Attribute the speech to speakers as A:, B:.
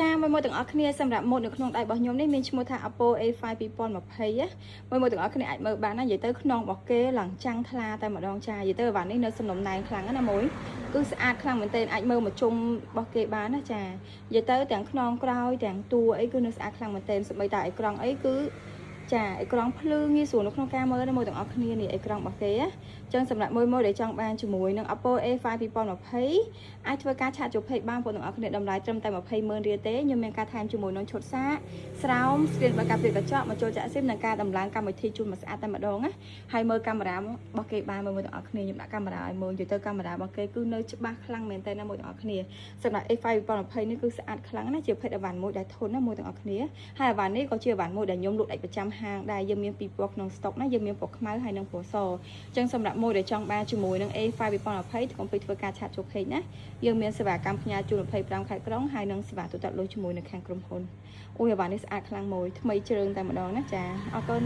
A: ចាមួយទាំងអស់គ្នាសម្រាប់ម៉ូតនៅក្នុងដៃរបស់ខ្ញុំនេះមានឈ្មោះថា Oppo A5 2020មួយទាំងអស់គ្នាអាចមើលបានណានិយាយទៅខ្នងរបស់គេឡើងចាំងថ្លាតែម្ដងចានិយាយទៅវ៉ាន់នេះនៅសំណុំណែនខ្លាំងណាមួយគឺស្អាតខ្លាំងមែនទែនអាចមើលមកជុំរបស់គេបានណាចានិយាយទៅទាំងខ្នងក្រោយទាំងតួអីគឺនៅស្អាតខ្លាំងមែនទែនសូម្បីតែអេក្រង់អីគឺចាអេក្រង់ភ្លឺងាយស្រួលនៅក្នុងការមើលណាមួយទាំងអស់គ្នានេះអេក្រង់របស់គេចឹងសម្រាប់មួយដែលចង់បានជាមួយនឹង Oppo A5 2020អាចធ្វើការឆាតជពេកបានបងទាំងអស់គ្នាតម្លៃត្រឹមតែ200,000រៀលទេខ្ញុំមានការថែមជាមួយនឹងឈុតសាកស្រោមស្គ្រីនបើការព្រៀបកញ្ចក់មកចូលចាក់ស៊ីមនិងការដំឡើងកម្មវិធីជូនមកស្អាតតែម្ដងណាហើយមើលកាមេរ៉ារបស់គេបានមើលទាំងអស់គ្នាខ្ញុំដាក់កាមេរ៉ាឲ្យមើលនិយាយទៅកាមេរ៉ារបស់គេគឺនៅច្បាស់ខ្លាំងមែនតើណាមួយទាំងអស់គ្នាសម្រាប់ A5 2020នេះគឺស្អាតខ្លាំងណាជាភេទអវ៉ាន់មួយដែលធន់ណាមួយទាំងអស់គ្នាហើយអវ៉ាន់នេះក៏ជាអវ៉ាន់មួយដែលខ្ញុំលក់ដាច់ប្រចាំហាងដែរយើងមានពីរពណ៌ក្នុងស្តុកណាយើងមានពណ៌ខ្មៅហើយនិងពណ៌សអញ្ចឹងសម្រាប់មួយដែលចង់បានជាមួយនឹង A5 2020កុំភ្លេចធ្វើការឆាតចូលពេកណាយើងមានសេវាកម្មផ្ញើជូន25ខែក្រុងហើយនិងសេវាទូទាត់លុយជាមួយនៅខាងក្រុមហ៊ុនអូយអវ៉ាន់នេះស្អាតខ្លាំងមួយថ្មីជ្រើងតែម្ដងណាចាអរគុណ